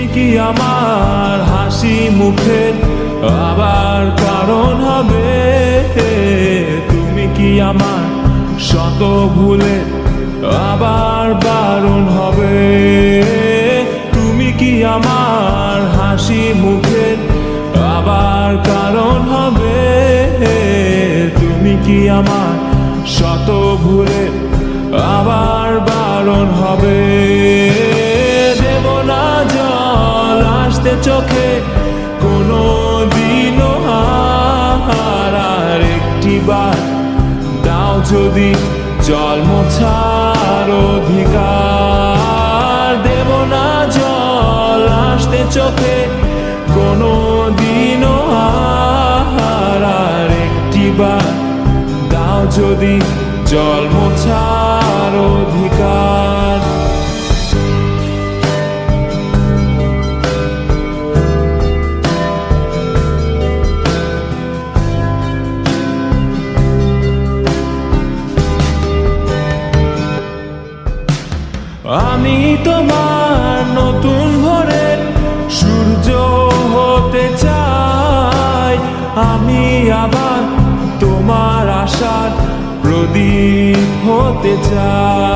তুমি কি আমার হাসি মুখের আবার কারণ হবে? তুমি কি আমার শত ভুলে আবার বারণ হবে? তুমি কি আমার হাসি মুখের আবার কারণ হবে? তুমি কি আমার শত ভুলে আবার বারণ হবে? দেব না জল আসতে চোখে কোনো দিনও আর একটি বার দাও যদি জল মোছার অধিকার। দেব না জল আসতে চোখে কোনো দিনও আর একটি বার দাও যদি জল মোছার অধিকার। আমি তোমার নতুন ভোরের সূর্য হতে চাই, আমি আবার তোমার আশার প্রদীপ হতে চাই।